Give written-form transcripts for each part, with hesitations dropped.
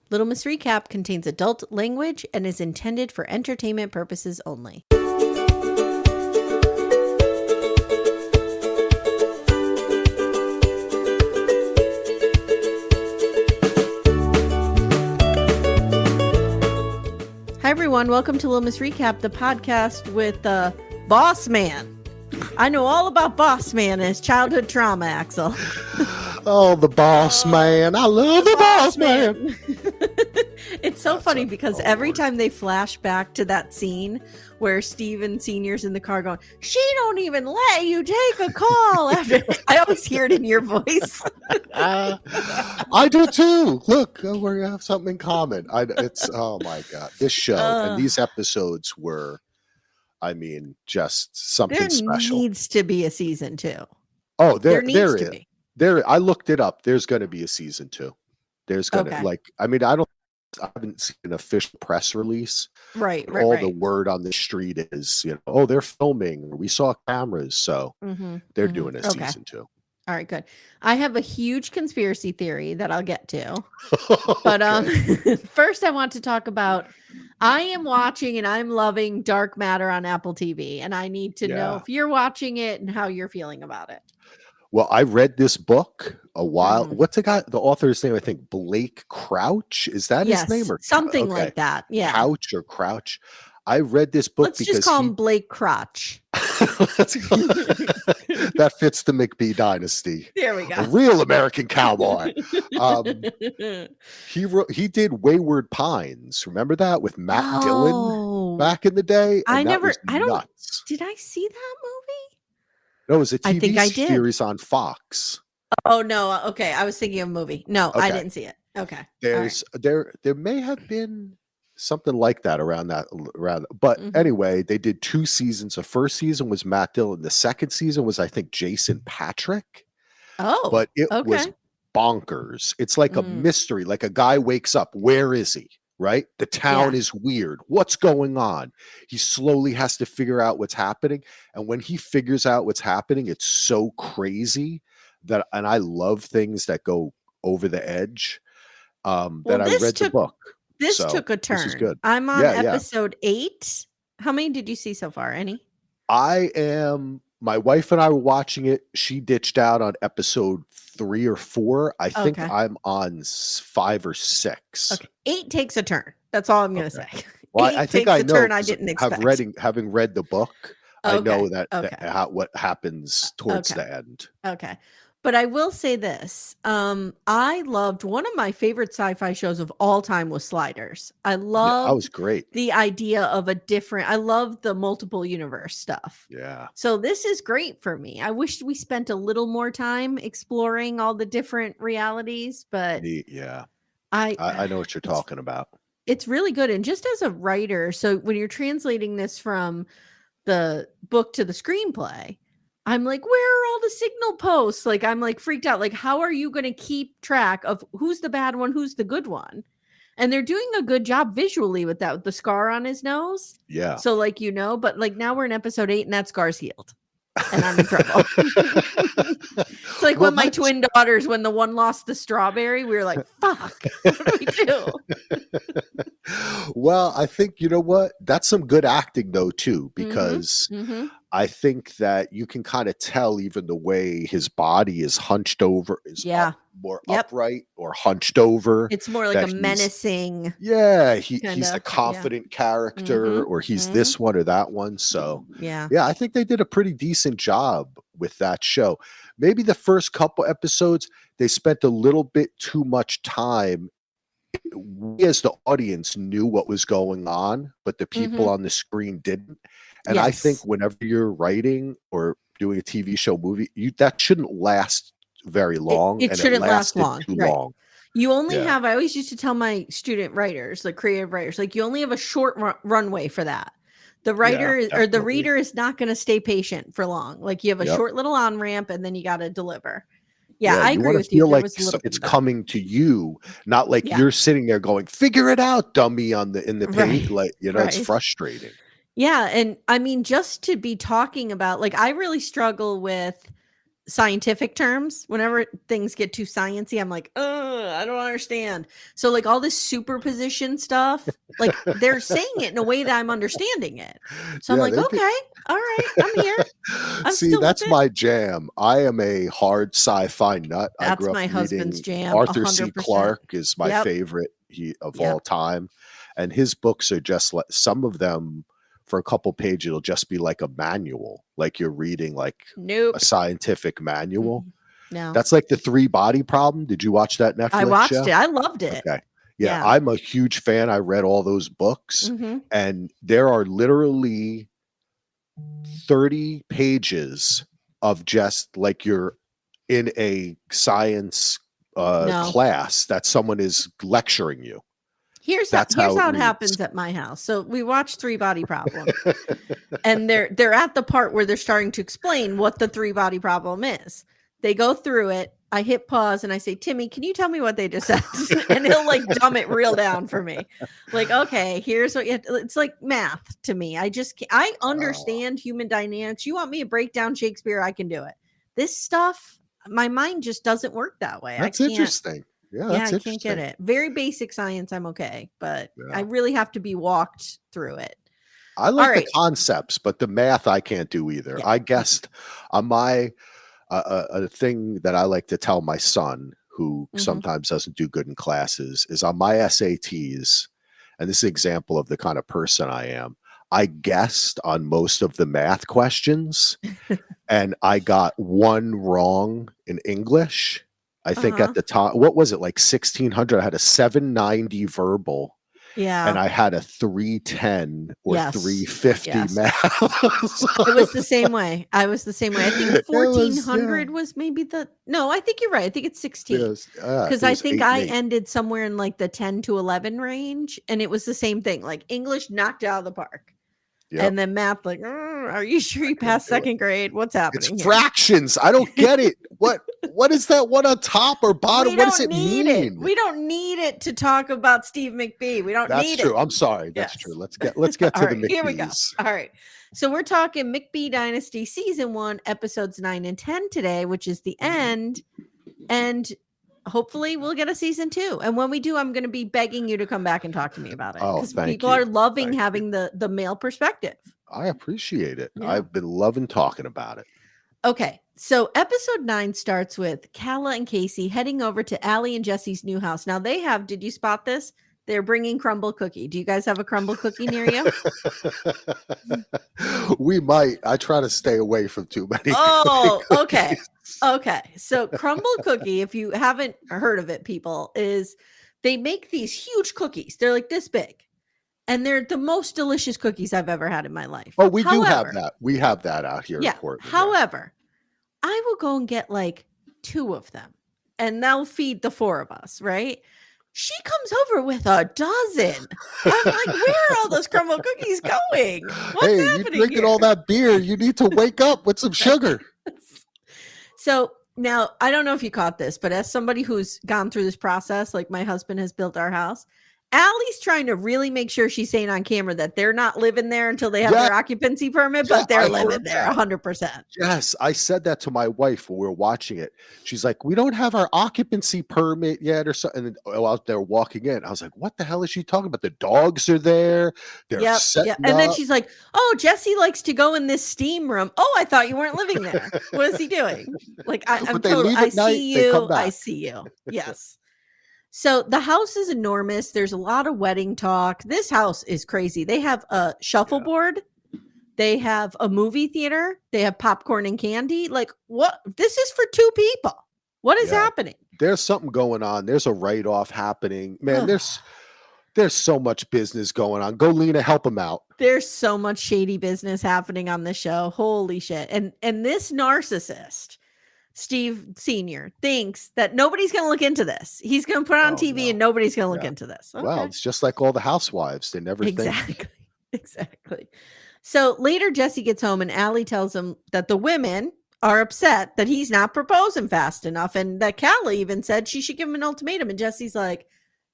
Little Miss Recap contains adult language and is intended for entertainment purposes only. Hi, everyone. Welcome to Little Miss Recap, the podcast with Boss Man. I know all about Boss Man and his childhood trauma, Axel. Oh, the boss man. I love the boss man. It's so funny because every time they flash back to that scene where Steven Sr.'s in the car going, she don't even let you take a call after. I always hear it in your voice. I do too. Look, we have something in common. It's oh my God. This show and these episodes were, I mean, just something special. There needs to be a season 2. Oh, there needs to is. be. I looked it up. There's going to be a season 2. There's going to I haven't seen an official press release. Right. The word on the street is, oh, they're filming. We saw cameras. So they're doing a season 2. All right, good. I have a huge conspiracy theory that I'll get to. But first I want to talk about, I am watching and I'm loving Dark Matter on Apple TV. And I need to know if you're watching it and how you're feeling about it. Well, I read this book a while. What's the author's name? I think Blake Crouch. Is that his name? Or something like that. Yeah. Couch or Crouch. I read this book Let's just call him Blake Crotch. That fits the McBee Dynasty. There we go. A real American cowboy. He did Wayward Pines. Remember that with Matt Dillon back in the day? Did I see that movie? No, it was a TV series on Fox. Oh no. Okay. I was thinking of a movie. No, I didn't see it. Okay. There may have been something like that around but anyway, they did 2 seasons. The first season was Matt Dillon. The second season was, I think, Jason Patrick. Oh, but it was bonkers. It's like a mystery. Like a guy wakes up. Where is he? Right? The town is weird. What's going on? He slowly has to figure out what's happening. And when he figures out what's happening, it's so crazy and I love things that go over the edge. I read the book. This took a turn. This is good. I'm on episode 8. How many did you see so far? Any? My wife and I were watching it. She ditched out on episode 3 or 4. I think I'm on 5 or 6. Okay. 8 takes a turn. That's all I'm going to say. Well, I think I know. Turn I didn't expect. Having read the book, I know that what happens towards the end. Okay. But I will say this. I loved one of my favorite sci-fi shows of all time was Sliders. I love that was great. The idea of I love the multiple universe stuff. Yeah. So this is great for me. I wish we spent a little more time exploring all the different realities, but I know what you're talking about. It's really good. And just as a writer, so when you're translating this from the book to the screenplay, I'm like, where are all the signal posts? Like, I'm like freaked out. Like, how are you going to keep track of who's the bad one, who's the good one? And they're doing a good job visually with that, with the scar on his nose. Yeah. So but like now we're in episode 8 and that scar's healed. And I'm in trouble. It's like when my twin daughters, when the one lost the strawberry, we were like, fuck, what do we do? Well, I think, you know what? That's some good acting though, too, because I think that you can kind of tell even the way his body is hunched over more upright or hunched over. It's more like a menacing. Yeah. He's the confident character or he's this one or that one. So yeah, I think they did a pretty decent job with that show. Maybe the first couple episodes, they spent a little bit too much time. We as the audience knew what was going on, but the people on the screen didn't. And I think whenever you're writing or doing a TV show, movie, that shouldn't last very long. It shouldn't last long. Too long. You only have, I always used to tell my student writers, like creative writers, like you only have a short runway for that. The writer or the reader is not going to stay patient for long. Like you have a short little on ramp and then you got to deliver. Yeah, I agree with you. Feel like it's coming to you, not like you're sitting there going, "Figure it out, dummy!" in the page. Like it's frustrating. Yeah, and I mean, just to be talking about, like, I really struggle with scientific terms. Whenever things get too sciencey, I'm like, I don't understand. So like all this superposition stuff, like they're saying it in a way that I'm understanding it. So I'm like, okay, all right, I'm here. I'm See, still that's with it. my jam. I am a hard sci-fi nut. That's I grew up my husband's jam. Arthur 100%. C. Clarke is my favorite of all time. And his books are just like, some of them for a couple pages, it'll just be like a manual, like you're reading like a scientific manual. No. That's like the 3-body problem. Did you watch that Netflix I watched show? it. I loved it. Okay. Yeah, I'm a huge fan. I read all those books, Mm-hmm. and there are literally 30 pages of just like you're in a science class that someone is lecturing you. Here's how it happens at my house. So we watch 3-body problem, and they're at the part where they're starting to explain what the 3-body problem is. They go through it. I hit pause and I say, Timmy, can you tell me what they just said? And he'll like dumb it real down for me. Like, okay, here's what it's like math to me. I understand human dynamics. You want me to break down Shakespeare? I can do it. This stuff, my mind just doesn't work that way. That's interesting. Yeah, that's I can't get it. Very basic science, I'm okay, but I really have to be walked through it. I like the concepts, but the math I can't do either. I guessed on my a thing that I like to tell my son, who sometimes doesn't do good in classes, is on my SATs, and this is an example of the kind of person I am. I guessed on most of the math questions, and I got one wrong in English. I think at the top, what was it, like 1600? I had a 790 verbal. Yeah. And I had a 310 or 350 math. It was the same way. I was the same way. I think 1400 was maybe no, I think you're right. I think it's 16. Because I think I ended somewhere in like the 10 to 11 range. And it was the same thing. Like English knocked out of the park. Yep. And then math, like, are you sure you passed second grade? What's happening? It's fractions. I don't get it. What is that one on top or bottom? What does it mean? We don't need it to talk about Steve McBee. We don't need it. That's true. I'm sorry. That's true. Let's get to the McBees. Here we go. All right. So we're talking McBee Dynasty season 1, episodes 9 and 10 today, which is the end. And hopefully we'll get a season 2. And when we do, I'm going to be begging you to come back and talk to me about it. Because people are loving having the male perspective. I appreciate it. Yeah. I've been loving talking about it. Okay. So episode 9 starts with Calah and Casey heading over to Allie and Jesse's new house. Now they have, did you spot this? They're bringing crumble cookie. Do you guys have a crumble cookie near you? We might. I try to stay away from too many. Oh, okay. Okay. So crumble cookie, if you haven't heard of it, people, is they make these huge cookies. They're like this big. And they're the most delicious cookies I've ever had in my life. Oh, we do have that. We have that out here in Portland. However, I will go and get like 2 of them. And they'll feed the 4 of us, right? She comes over with a dozen. I'm like, where are all those crumble cookies going? What's happening you're drinking all that beer. You need to wake up with some sugar. So now, I don't know if you caught this, but as somebody who's gone through this process, like my husband has built our house, Allie's trying to really make sure she's saying on camera that they're not living there until they have their occupancy permit, but they're living there 100%. Yes, I said that to my wife when we were watching it. She's like, we don't have our occupancy permit yet or something. And out there walking in, I was like, what the hell is she talking about? The dogs are there. They're setting up. And then she's like, oh, Jesse likes to go in this steam room. Oh, I thought you weren't living there. What is he doing? Like, I'm totally, I see you. Yes. So the house is enormous. There's a lot of wedding talk. This house is crazy. They have a shuffleboard. They have a movie theater. They have popcorn and candy. Like, what? This is for 2 people. What is happening? There's something going on. There's a write-off happening. Man, there's so much business going on. Galyna, help them out. There's so much shady business happening on the show. Holy shit. And this narcissist, Steve Sr., thinks that nobody's going to look into this. He's going to put it on TV and nobody's going to look into this. Okay. Well, it's just like all the housewives. They never think. Exactly. So later, Jesse gets home and Allie tells him that the women are upset that he's not proposing fast enough. And that Calah even said she should give him an ultimatum. And Jesse's like,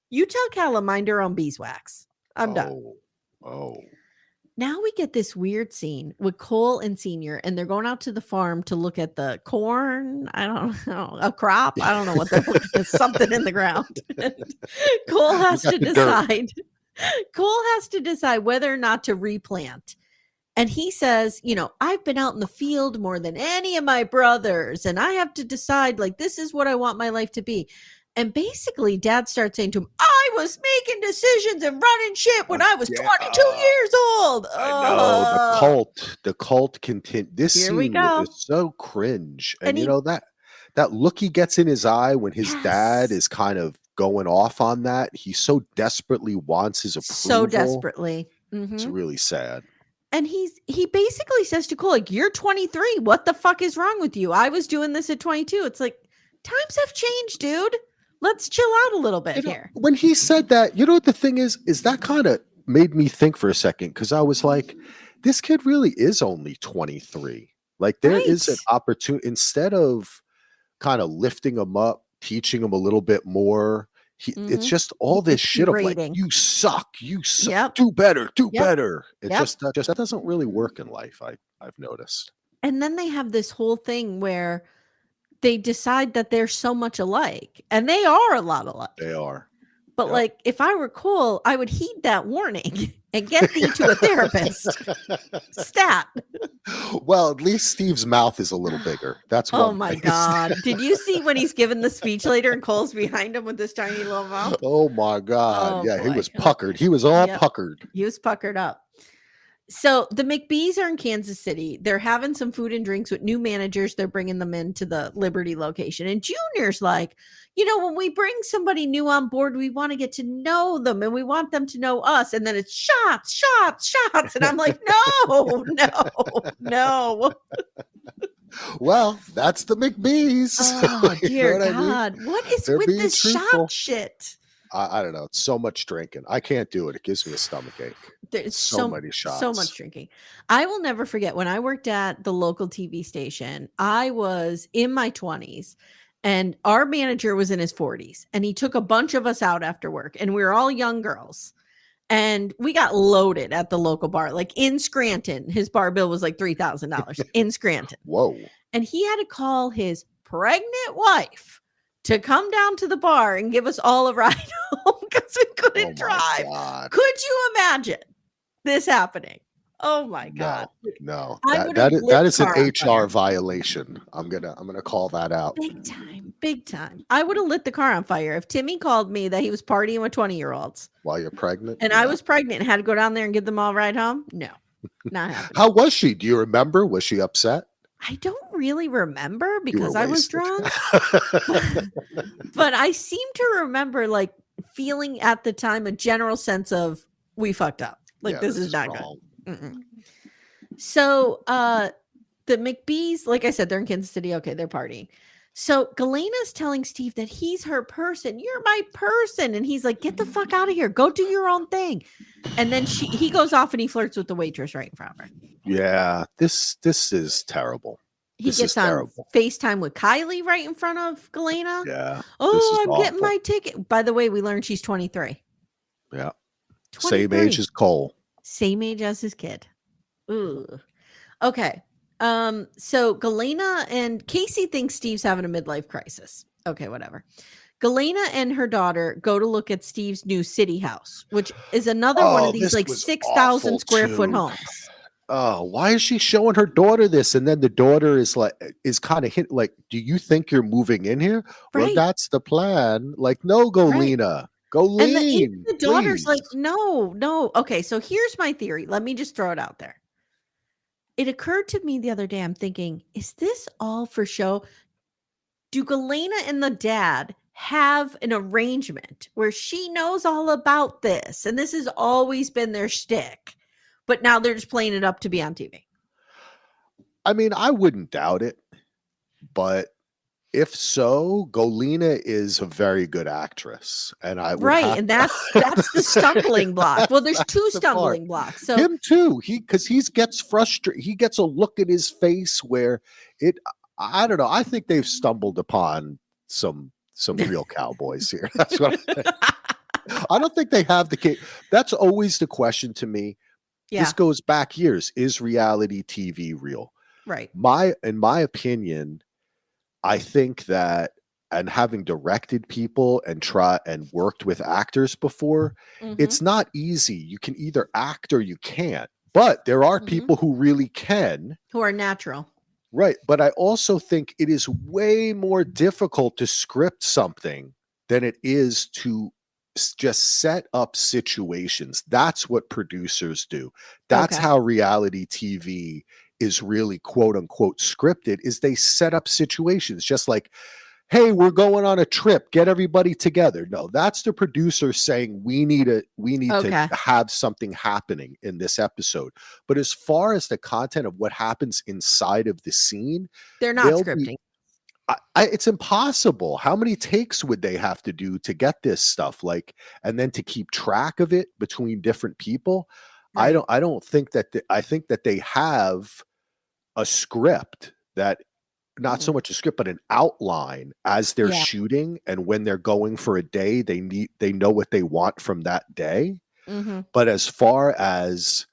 you tell Calah mind her own beeswax. I'm done. Oh. now we get this weird scene with Cole and Senior, and they're going out to the farm to look at the corn. I don't know, a crop. I don't know what they're looking at, something in the ground. Cole has to decide. Cole has to decide whether or not to replant. And he says, I've been out in the field more than any of my brothers, and I have to decide, like, this is what I want my life to be. And basically, Dad starts saying to him, I was making decisions and running shit when I was 22 years old. I know, the cult continued. This scene is so cringe. And that look he gets in his eye when his dad is kind of going off on that. He so desperately wants his approval. So desperately. Mm-hmm. It's really sad. And he basically says to Cole, like, you're 23. What the fuck is wrong with you? I was doing this at 22. It's like, times have changed, dude. Let's chill out a little bit here. When he said that, what the thing is that kind of made me think for a second, because I was like, this kid really is only 23. Like, there is an opportunity, instead of kind of lifting him up, teaching him a little bit more. It's just all this shit of like, you suck, yep. do better. It just that doesn't really work in life. I've noticed. And then they have this whole thing where they decide that they're so much alike, and they are a lot alike. They are. But like, if I were Cole, I would heed that warning and get thee to a therapist. Stat. Well, at least Steve's mouth is a little bigger. That's one. Oh my God. Did you see when he's giving the speech later and Cole's behind him with this tiny little mouth? Oh my God. He was puckered. He was all puckered. He was puckered up. So the McBees are in Kansas City. They're having some food and drinks with new managers. They're bringing them into the Liberty location. And Junior's like, when we bring somebody new on board, we want to get to know them and we want them to know us. And then it's shots. And I'm like, no. Well, that's the McBees. Oh, dear God. I mean? What is with this shot shit? I don't know. It's so much drinking. I can't do it. It gives me a stomach ache. There's so many shots. So much drinking. I will never forget when I worked at the local TV station. I was in my 20s and our manager was in his 40s, and he took a bunch of us out after work, and we were all young girls, and we got loaded at the local bar, like in Scranton. His bar bill was like $3,000 in Scranton. Whoa. And he had to call his pregnant wife to come down to the bar and give us all a ride home because we couldn't drive. God. Could you imagine this happening? Oh my God. No. That is an HR violation. I'm gonna call that out. Big time. I would have lit the car on fire if Timmy called me that he was partying with 20-year-olds. While you're pregnant? And I was pregnant and had to go down there and give them all a ride home? No. Not happening. How was she? Do you remember? Was she upset? I don't really remember because I was drunk. But I seem to remember like feeling at the time a general sense of we fucked up. Like, this is not good. Mm-mm. So the McBees, like I said, they're in Kansas City. Okay, they're partying. So Galyna's telling Steve that he's her person. You're my person. And he's like, get the fuck out of here. Go do your own thing. And then he goes off and he flirts with the waitress right in front of her. Yeah, this is terrible. He gets on FaceTime with Kylie right in front of Galyna. Yeah. Oh, I'm getting my ticket. By the way, we learned she's 23. Yeah. 23. Same age as Cole. Same age as his kid. Ooh. Okay. So Galyna and Casey thinks Steve's having a midlife crisis. Okay, whatever. Galyna and her daughter go to look at Steve's new city house, which is another one of these like 6,000 square foot homes. Oh, why is she showing her daughter this? And then the daughter is kind of hint like, do you think you're moving in here? Right. Well, that's the plan. Like, no, Galyna. Right. Go lean. And the daughter's like, no. Okay, so here's my theory. Let me just throw it out there. It occurred to me the other day, I'm thinking, is this all for show? Do Galyna and the dad have an arrangement where she knows all about this and this has always been their shtick, but now they're just playing it up to be on TV? I mean, I wouldn't doubt it, but if so, Galyna is a very good actress, and and that's the stumbling block. Well, there's two stumbling blocks. So him too. He gets frustrated. He gets a look in his face where I don't know. I think they've stumbled upon some real cowboys here. That's what I don't think they have the kid. That's always the question to me. Yeah. This goes back years. Is reality TV real? Right. In my opinion, I think that, and having directed people and worked with actors before, it's not easy. You can either act or you can't. But there are people who really can. Who are natural. Right. But I also think it is way more difficult to script something than it is to just set up situations. That's what producers do. That's how reality TV is really quote unquote scripted, is they set up situations just like, hey, we're going on a trip, get everybody together. No, that's the producer saying we need to have something happening in this episode. But as far as the content of what happens inside of the scene, they're not scripting. It's impossible. How many takes would they have to do to get this stuff, like, and then to keep track of it between different people? Right. I don't think that I think that they have a script that, not so much a script, but an outline as they're shooting, and when they're going for a day, they know what they want from that day. But as far as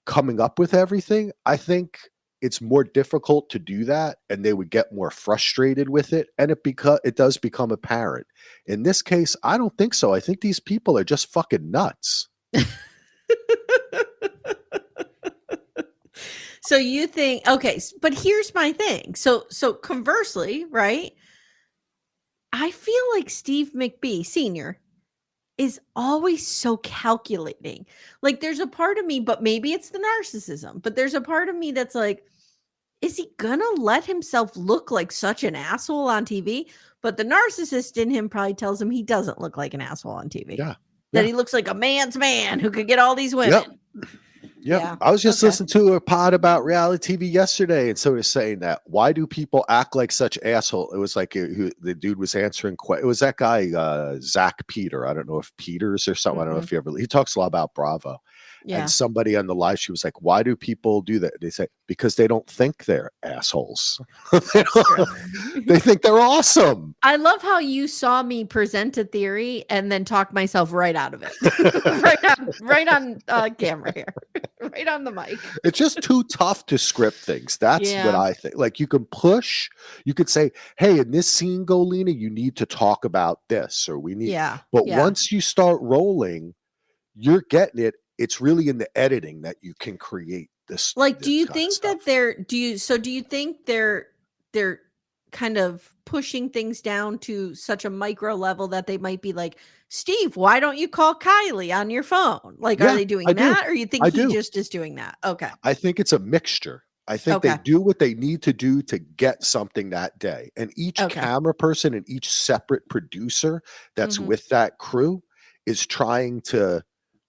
coming up with everything, I think it's more difficult to do that, and they would get more frustrated with it, and it does become apparent. In this case, I don't think so. I think these people are just fucking nuts. So you think, okay, but here's my thing. So conversely, right? I feel like Steve McBee Sr. is always so calculating. Like, there's a part of me, but maybe it's the narcissism, but there's a part of me that's like, is he gonna let himself look like such an asshole on TV? But the narcissist in him probably tells him he doesn't look like an asshole on TV. Yeah. That he looks like a man's man who could get all these women. Yep. Yeah, I was just listening to a pod about reality TV yesterday, and so they're saying that, why do people act like such assholes? It was like the dude was answering. It was that guy Zach Peter. I don't know if Peters or something. I don't know if he talks a lot about Bravo. Yeah. And somebody on the live, she was like, why do people do that? They say, because they don't think they're assholes. They think they're awesome. I love how you saw me present a theory and then talk myself right out of it. right on camera here. Right on the mic. It's just too tough to script things. That's what I think. Like, you can push, you could say, hey, in this scene, Galyna, you need to talk about this, or we need. But once you start rolling, you're getting it. It's really in the editing that you can create this. Like, do you think that do you think they're kind of pushing things down to such a micro level that they might be like, Steve, why don't you call Kylie on your phone? Like, are they doing that? Or you think he just is doing that? Okay. I think it's a mixture. I think they do what they need to do to get something that day. And each camera person and each separate producer that's with that crew is trying to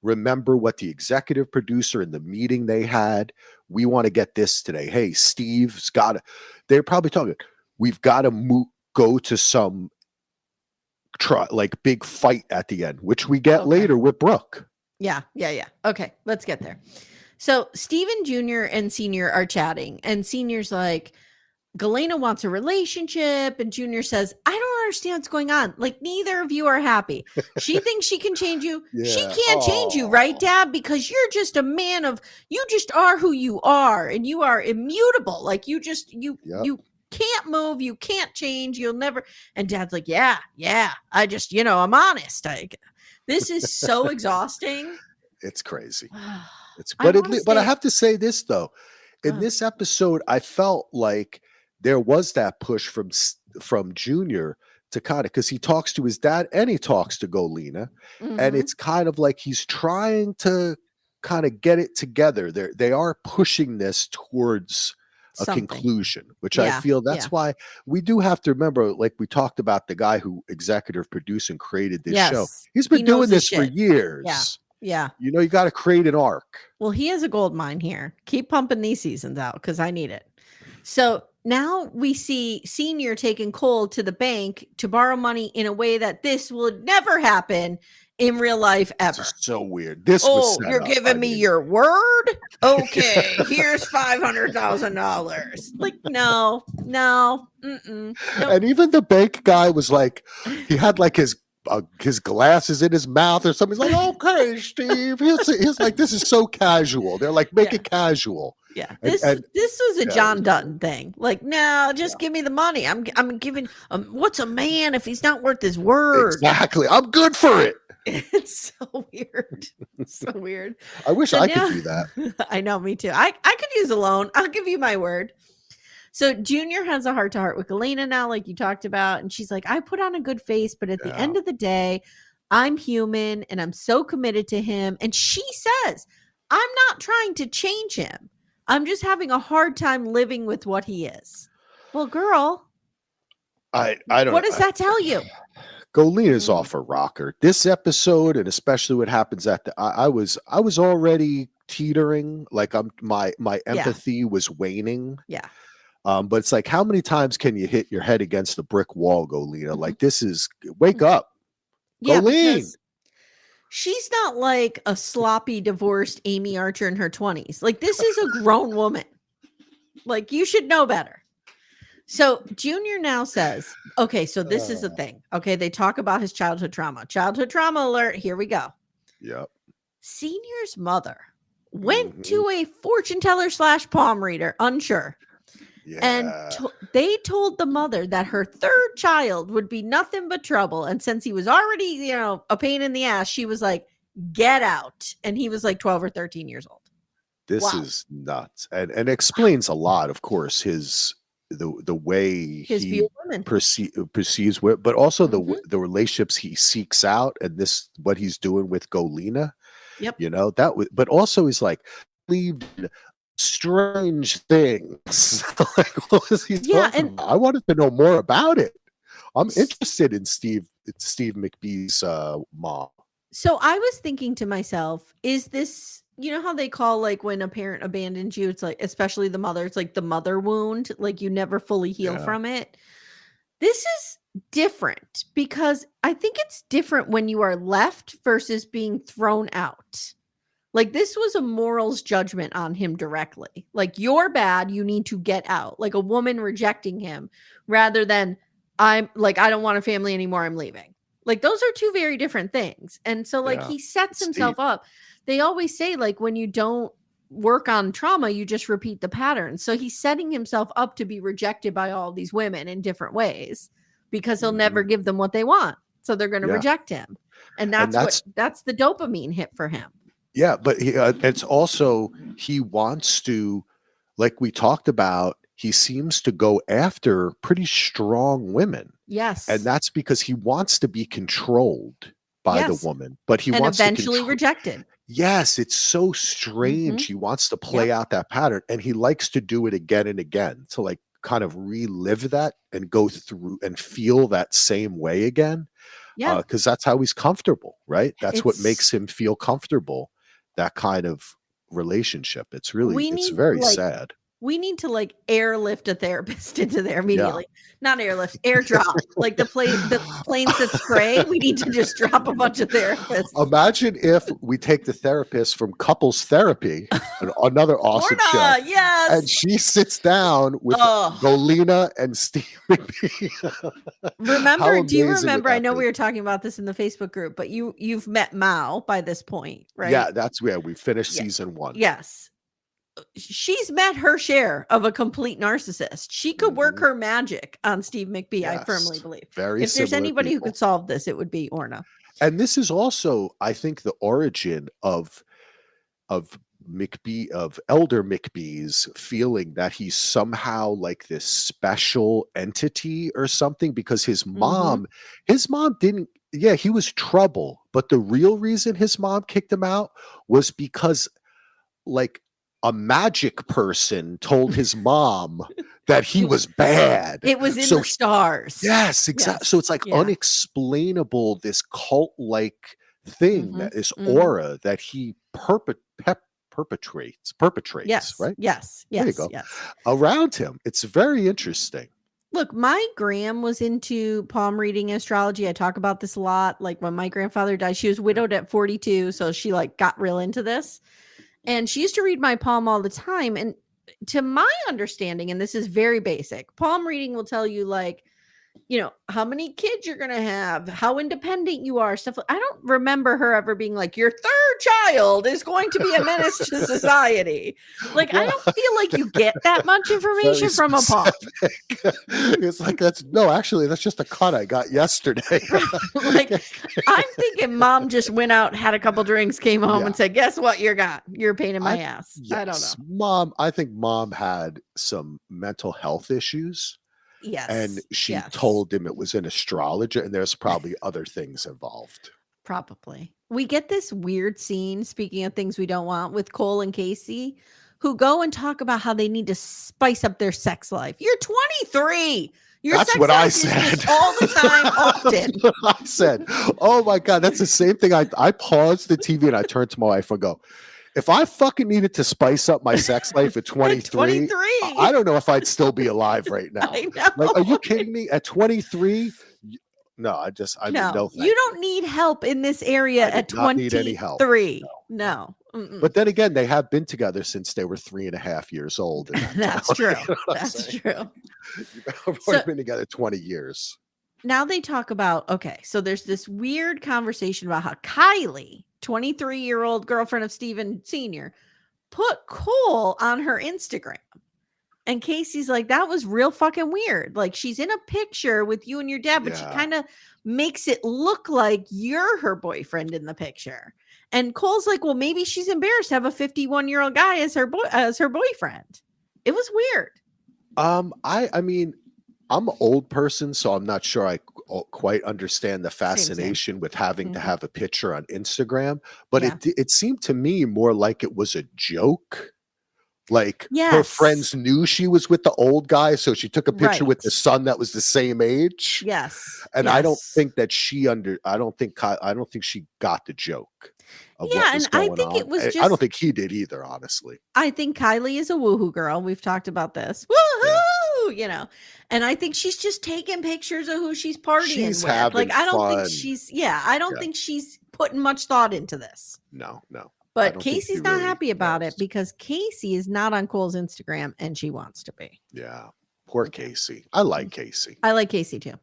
remember what the executive producer in the meeting they had. We want to get this today. Hey, Steve's got to, they're probably talking, we've got to go to some like big fight at the end, which we get later with Brooke. Yeah. Okay, let's get there. So Steven Jr. and Senior are chatting, and Senior's like, Galyna wants a relationship, and Junior says, I don't understand what's going on. Like, neither of you are happy. She thinks she can change you. She can't change you, right, Dad? Because you're just a man of, you just are who you are, and you are immutable. Like, you just, you can't move, you can't change, you'll never. And Dad's like, yeah, I just, I'm honest. This is so exhausting. It's crazy. But I have to say this though, in this episode, I felt like there was that push from Junior to kind of, because he talks to his dad and he talks to Galyna, and it's kind of like he's trying to kind of get it together. They are pushing this towards a conclusion, which I feel that's why we do have to remember, like we talked about the guy who executive produced and created this show. He's been doing this for years. Yeah. You got to create an arc. Well, he has a gold mine here. Keep pumping these seasons out because I need it. So now we see Senior taking Cole to the bank to borrow money in a way that this would never happen in real life ever. This is so weird. This was you're giving me your word? Okay, here's $500,000. Like, no. And even the bank guy was like, he had like his his glasses in his mouth or something. He's like, okay, Steve. He's like, this is so casual. They're like, make it casual. Yeah, this was a John Dutton thing. Like, no, just give me the money. I'm giving. What's a man if he's not worth his word? Exactly. I'm good for it. It's so weird. So weird. I wish I could do that. I know, me too. I could use a loan. I'll give you my word. So Junior has a heart-to-heart with Galyna now, like you talked about. And she's like, I put on a good face, but at the end of the day, I'm human and I'm so committed to him. And she says, I'm not trying to change him. I'm just having a hard time living with what he is. Well, girl, I don't know. What does that tell you? Galyna's off a rocker. This episode, and especially what happens at the I was already teetering, like my empathy was waning. Yeah. But it's like, how many times can you hit your head against the brick wall, Galyna? Like, this is wake up. Yeah, Galyna. She's not like a sloppy divorced Amy Archer in her 20s. Like, this is a grown woman. Like, you should know better. So Junior now says, okay, so this is the thing. Okay, they talk about his childhood trauma. Childhood trauma alert. Here we go. Yep. Senior's mother went to a fortune teller / palm reader, unsure. Yeah. And they told the mother that her third child would be nothing but trouble. And since he was already, a pain in the ass, she was like, get out. And he was like 12 or 13 years old. This is nuts. And explains a lot, of course, the way his he view of women perceives with, but also the relationships he seeks out, and this what he's doing with Galyna. Yep. That was, but also he's like, believed in strange things. Like, what was he talking about? I wanted to know more about it. I'm interested in Steve McBee's mom. So I was thinking to myself, is this, how they call, like, when a parent abandons you, it's like, especially the mother, it's like the mother wound, like you never fully heal from it. This is different because I think it's different when you are left versus being thrown out. Like, this was a morals judgment on him directly. Like, you're bad, you need to get out. Like a woman rejecting him rather than I don't want a family anymore, I'm leaving. Like, those are two very different things. And so, like, he sets himself up. They always say, like, when you don't work on trauma, you just repeat the pattern. So he's setting himself up to be rejected by all these women in different ways because he'll never give them what they want. So they're going to reject him. And that's the dopamine hit for him. Yeah, but it's also, he wants to, like we talked about, he seems to go after pretty strong women. Yes. And that's because he wants to be controlled by the woman, but he wants eventually rejected. Yes, it's so strange. He wants to play out that pattern, and he likes to do it again and again to, like, kind of relive that and go through and feel that same way again. Yeah, because that's how he's comfortable, right? That's what makes him feel comfortable. That kind of relationship. It's really, it's very sad. We need to, like, airlift a therapist into there immediately. Not airlift, airdrop. Like the planes that spray. We need to just drop a bunch of therapists. Imagine if we take the therapist from Couples Therapy, another awesome show. Yes. And she sits down with Galyna and Steve McBee. Do you remember? I know we were talking about this in the Facebook group, but you've met Mao by this point, right? Yeah, that's where we finished season 1. Yes. She's met her share of a complete narcissist. She could work her magic on Steve McBee, I firmly believe. If there's anybody who could solve this, it would be Orna. And this is also, I think, the origin of McBee, of Elder McBee's feeling that he's somehow like this special entity or something, because his mom didn't, he was trouble. But the real reason his mom kicked him out was because, like, a magic person told his mom that he was bad. It was in the stars. Yes, exactly. Yes. So it's like unexplainable, this cult-like thing, that is aura that he perpetrates. Yes, right? Yes. There you go. Yes. Around him. It's very interesting. Look, my gram was into palm reading astrology. I talk about this a lot. Like, when my grandfather died, she was widowed at 42. So she, like, got real into this. And she used to read my palm all the time. And to my understanding, and this is very basic, palm reading will tell you, like, how many kids you're going to have, how independent you are, stuff. I don't remember her ever being like, your third child is going to be a menace to society. Like, I don't feel like you get that much information from a pop. It's like, that's just a cut I got yesterday. Like, I'm thinking mom just went out, had a couple drinks, came home and said, guess what you're a pain in my ass. Yes, I don't know. I think mom had some mental health issues. Yes. And she told him it was an astrologer, and there's probably other things involved. Probably. We get this weird scene, speaking of things we don't want, with Cole and Casey, who go and talk about how they need to spice up their sex life. You're 23. That's what I said all the time, often. That's what I said. Oh my God, that's the same thing. I paused the TV and I turned to my wife and go, if I fucking needed to spice up my sex life at 23, I don't know if I'd still be alive right now. I know. Like, are you kidding me? At 23? No, I mean, no. You don't need help in this area at 23. Not need any help. No. But then again, they have been together since they were 3.5 years old. That's true. That's true. They've already been together 20 years. Now they talk about, so there's this weird conversation about how Kylie, 23-year-old girlfriend of Steven Sr., put Cole on her Instagram. And Casey's like, that was real fucking weird. Like, she's in a picture with you and your dad, but she kind of makes it look like you're her boyfriend in the picture. And Cole's like, well, maybe she's embarrassed to have a 51-year-old guy as her boyfriend. It was weird. I mean, I'm an old person, so I'm not sure I quite understand the fascination with having to have a picture on Instagram. But it seemed to me more like it was a joke. Like, her friends knew she was with the old guy, so she took a picture with the son that was the same age. Yes. And I don't think that I don't think she got the joke. Of what was going I think on. it was just, I don't think he did either, honestly. I think Kylie is a woohoo girl. We've talked about this. Woohoo! And I think she's just taking pictures of who she's partying with. Like, I don't think she's think she's putting much thought into this. No. But Casey's not happy about it because Casey is not on Cole's Instagram and she wants to be. Yeah. Poor Casey. I like Casey. I like Casey too.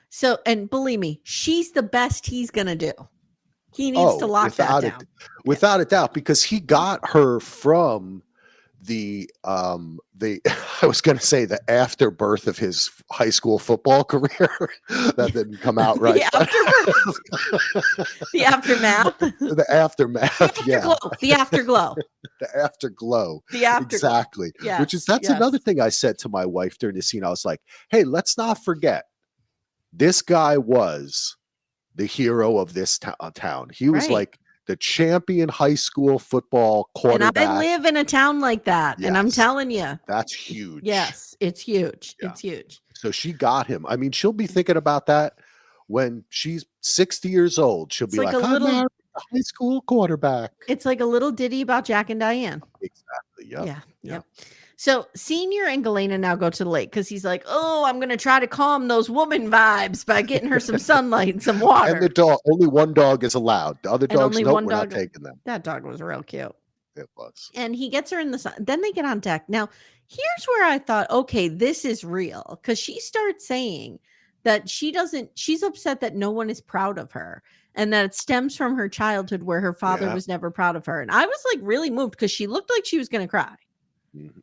So, and believe me, she's the best he's going to do. He needs to lock that down. Without a doubt, because he got her from the I was going to say the afterbirth of his high school football career. That didn't come out right. The aftermath. The aftermath. The afterglow. The afterglow. Exactly. Yes, that's another thing I said to my wife during the scene. I was like, hey, let's not forget, this guy was the hero of this town. He was like the champion high school football quarterback. And I live in a town like that. Yes. And I'm telling you. That's huge. Yes, it's huge. Yeah. It's huge. So she got him. I mean, she'll be thinking about that when she's 60 years old. She'll be like, I'm a high school quarterback. It's like a little ditty about Jack and Diane. Exactly. Yep. Yeah. So Senior and Galyna now go to the lake because he's like, oh, I'm going to try to calm those woman vibes by getting her some sunlight and some water. And the dog, only one dog is allowed. The other dogs, no, we're not taking them. That dog was real cute. It was. And he gets her in the sun. Then they get on deck. Now, here's where I thought, okay, this is real. Because she starts saying that she's upset that no one is proud of her. And that it stems from her childhood where her father was never proud of her. And I was like really moved because she looked like she was going to cry.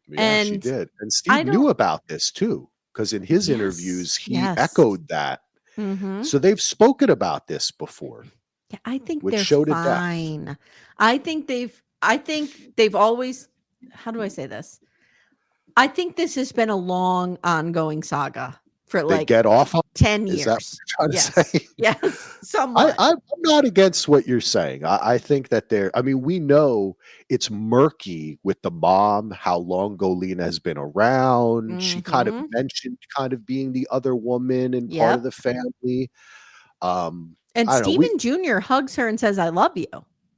Yeah, she did. And Steve knew about this too, because in his interviews, he echoed that. Mm-hmm. So they've spoken about this before. Yeah, I think they're fine. I think they've always, how do I say this? I think this has been a long ongoing saga for like get off on 10 years. Is that what you're trying to say? Yes, somewhat. I'm not against what you're saying. I think that we know it's murky with the mom, how long Galyna has been around. Mm-hmm. She kind of mentioned being the other woman and part of the family. And Steven Jr. hugs her and says, I love you.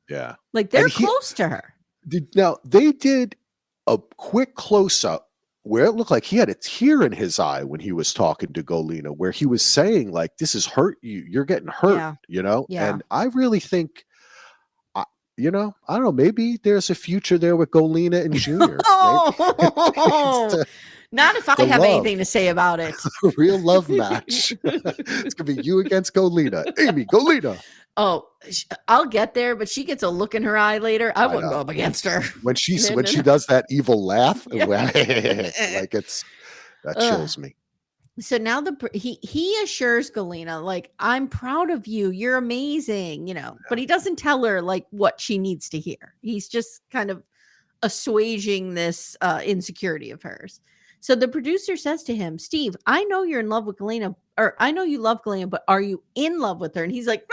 Yeah. Like they're close to her. Now, they did a quick close-up where it looked like he had a tear in his eye when he was talking to Galyna, where he was saying like, this has hurt you. You're getting hurt, you know? Yeah. And I really think I don't know. Maybe there's a future there with Galyna and Junior. Not if I have anything to say about it. Real love match. It's gonna be you against Galyna. Amye, Galyna. Oh, I'll get there, but she gets a look in her eye later. I wouldn't go up against her when she does that evil laugh. Like that chills me. So now he assures Galyna, like, I'm proud of you. You're amazing, but he doesn't tell her like what she needs to hear. He's just kind of assuaging this insecurity of hers. So the producer says to him, Steve, I know you're in love with Galyna, or I know you love Galyna, but are you in love with her? And he's like,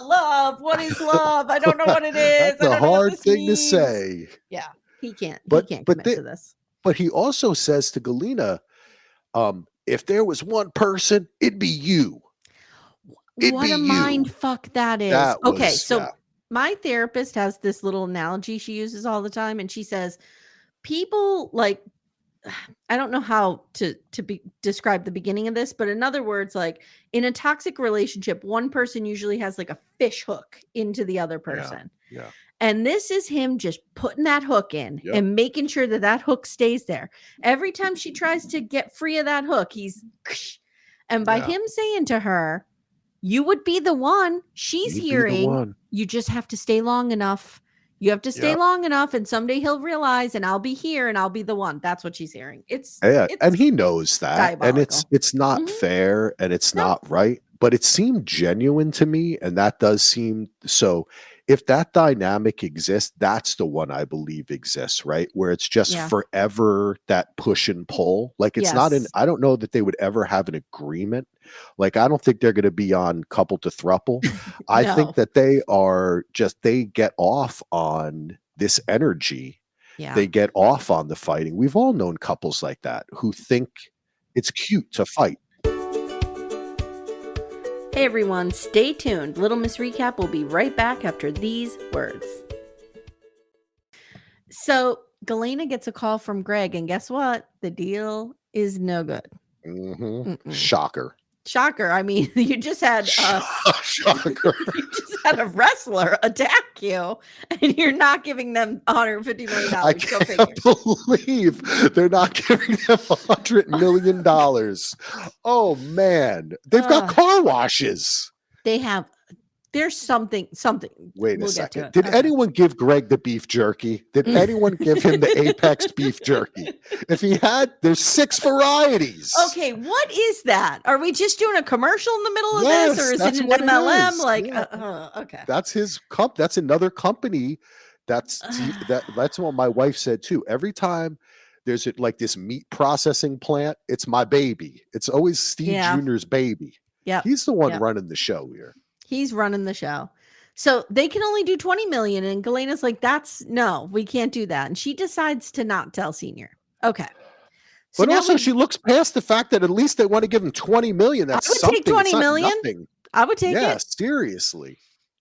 love. What is love? I don't know what it is. That's a hard thing to say. Yeah, he can't commit to this. But he also says to Galyna, if there was one person, it'd be you. What a mind fuck that is. So my therapist has this little analogy she uses all the time, and she says, people like, I don't know how to describe the beginning of this, but in other words, like in a toxic relationship, one person usually has like a fish hook into the other person. Yeah. And this is him just putting that hook in and making sure that hook stays there. Every time she tries to get free of that hook, and by him saying to her, you would be the one, she's hearing, you just have to stay long enough. You have to stay long enough, and someday he'll realize, and I'll be here, and I'll be the one. That's what she's hearing. It's and he knows that, diabolical. And it's not fair, and it's not right. But it seemed genuine to me, and that does seem so. If that dynamic exists, that's the one I believe exists, right? Where it's just forever that push and pull. Like it's not I don't know that they would ever have an agreement. Like I don't think they're going to be on couple to throuple. I think that they get off on this energy. Yeah. They get off on the fighting. We've all known couples like that who think it's cute to fight. Hey everyone, stay tuned. Little Miss Recap will be right back after these words. So Galyna gets a call from Greg, and guess what? The deal is no good. Shocker. I mean, you just had shocker. You just had a wrestler attack you, and you're not giving them $150 million. I can't believe they're not giving them $100 million. Oh man, they've got car washes. They have. There's something. Wait a second. Did anyone give Greg the beef jerky? Did anyone give him the Apex beef jerky? If he had, there's 6 varieties. Okay, what is that? Are we just doing a commercial in the middle of this, or is it an MLM? Like, okay, that's his cup. That's another company. That's what my wife said too. Every time there's like this meat processing plant, it's my baby. It's always Steve Jr.'s baby. Yeah, he's the one running the show here. He's running the show. So they can only do 20 million. And Galyna's like, no, we can't do that. And she decides to not tell Senior. Okay. So but also she looks past the fact that at least they want to give him 20 million. That's something. Take 20 million. Nothing. I would take it. Yeah, seriously.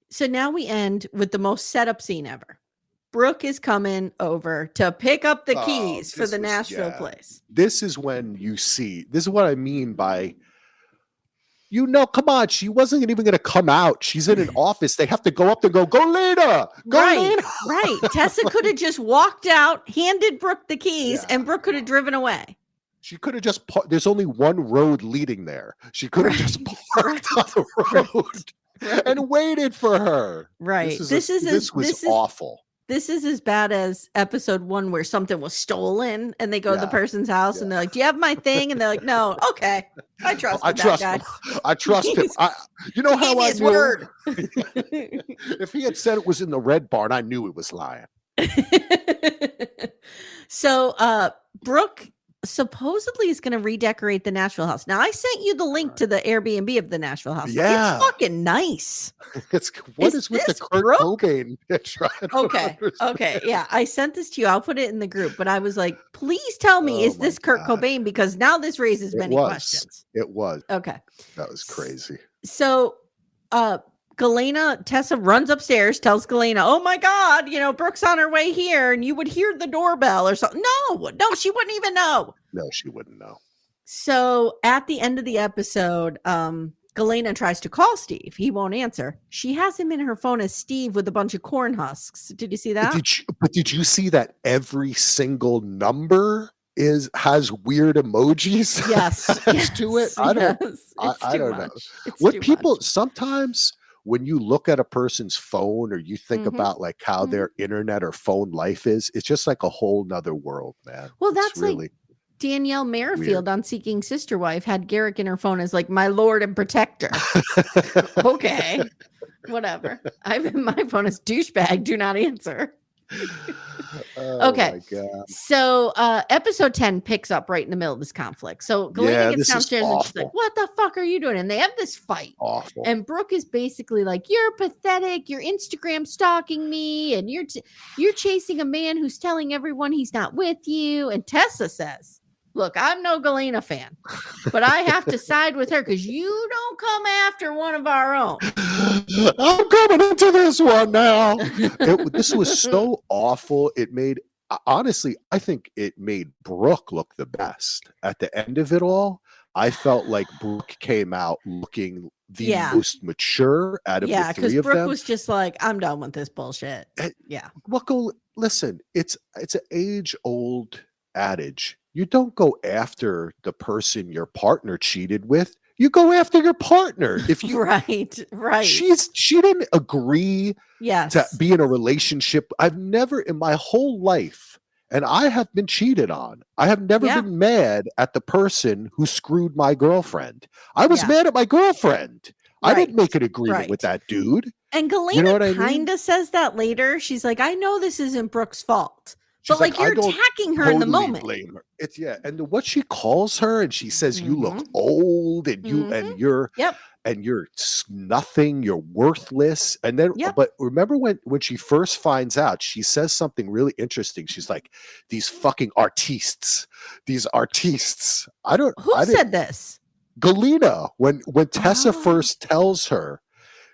So now we end with the most setup scene ever. Brooke is coming over to pick up the keys for the Nashville place. This is when this is what I mean by, come on, she wasn't even going to come out. She's in an office. They have to go up and go, Galyna! Right. Tessa could have just walked out, handed Brooke the keys, and Brooke could have driven away. She could have just, there's only one road leading there. She could have just parked on the road and waited for her. Right. This was awful. This is as bad as episode 1 where something was stolen and they go to the person's house and they're like, do you have my thing? And they're like, no. Okay. I trust that guy. I trust him. You know how I knew? Word. If he had said it was in the Red Barn, I knew he was lying. So Brooke supposedly is going to redecorate the Nashville house. Now I sent you the link to the Airbnb of the Nashville house. Yeah, it's fucking nice. What is with the Kurt Cobain picture? Okay, yeah, I sent this to you. I'll put it in the group. But I was like, please tell me, is this Kurt Cobain? Because now this raises many questions. It was okay. That was crazy. So, Galyna, Tessa runs upstairs, tells Galyna, oh my God, Brooke's on her way here, and you would hear the doorbell or something. No, she wouldn't even know. No, she wouldn't know. So at the end of the episode, Galyna tries to call Steve. He won't answer. She has him in her phone as Steve with a bunch of corn husks. Did you see that? Did you see that every single number has weird emojis? Yes. To it? I don't know. What people sometimes when you look at a person's phone or you think about like how their internet or phone life is, it's just like a whole nother world, man. Well, that's really like Danielle Merrifield on Seeking Sister Wife had Garrick in her phone as like my lord and protector. Okay, whatever. My phone is douchebag. Do not answer. Okay, so episode 10 picks up right in the middle of this conflict. So Galyna gets downstairs and she's like, "What the fuck are you doing?" And they have this fight. Awful. And Brooke is basically like, "You're pathetic. You're Instagram stalking me, and you're chasing a man who's telling everyone he's not with you." And Tessa says, "Look, I'm no Galyna fan, but I have to side with her because you don't come after one of our own." I'm coming into this one now. This was so awful. It made, honestly, I think it made Brooke look the best. At the end of it all, I felt like Brooke came out looking the most mature out of the three of them. Yeah, because Brooke was just like, "I'm done with this bullshit." Listen, it's an age-old adage. You don't go after the person your partner cheated with. You go after your partner. If you right. She didn't agree to be in a relationship. I've never in my whole life, and I have been cheated on. I have never been mad at the person who screwed my girlfriend. I was mad at my girlfriend. I didn't make an agreement with that dude. And Galyna kind of says that later. She's like, "I know this isn't Brooke's fault." But like you're attacking her in the moment. Blame her. It's and what she calls her, and she says, "You look old, and you're nothing. You're worthless." And then, but remember when she first finds out, she says something really interesting. She's like, "These fucking artistes, these artistes." Who said this? Galyna. When Tessa first tells her,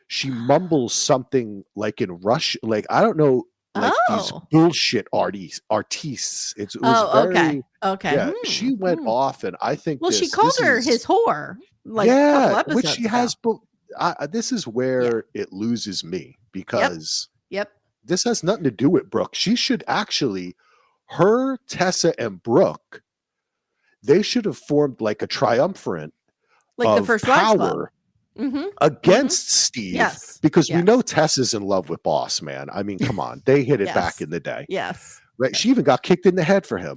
she mumbles something like in Russian, like I don't know. Like these bullshit artistes. It was very okay. Yeah, she went off, and I think she called her his whore. Like a couple episodes which she has. This is where it loses me because this has nothing to do with Brooke. She should actually, Tessa, and Brooke, they should have formed like a triumvirate, like the first power. Against Steve, because we know Tessa's in love with Boss Man. I mean, come on, they hit it back in the day. Right. She even got kicked in the head for him.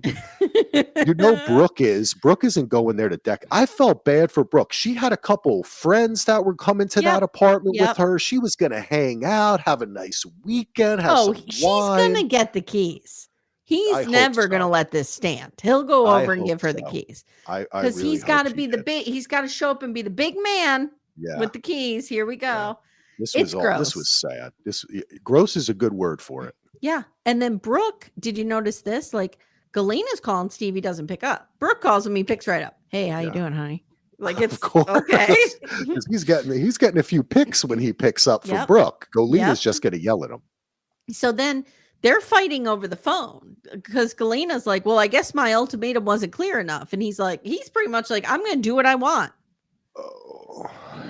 Brooke isn't going there to deck. I felt bad for Brooke. She had a couple friends that were coming to that apartment with her. She was going to hang out, have a nice weekend. She's going to get the keys. He's never going to let this stand. He'll go over and give her the keys because he's got to be the big. He's got to show up and be the big man. With the keys. Here we go. This was sad. Gross is a good word for it. Yeah. And then Brooke, did you notice this? Like Galyna's calling Steve, he doesn't pick up. Brooke calls him, he picks right up. "Hey, how you doing, honey?" Like it's okay. he's getting a few picks when he picks up for Brooke. Galyna's just gonna yell at him. So then they're fighting over the phone because Galyna's like, "Well, I guess my ultimatum wasn't clear enough." And he's pretty much like, "I'm gonna do what I want."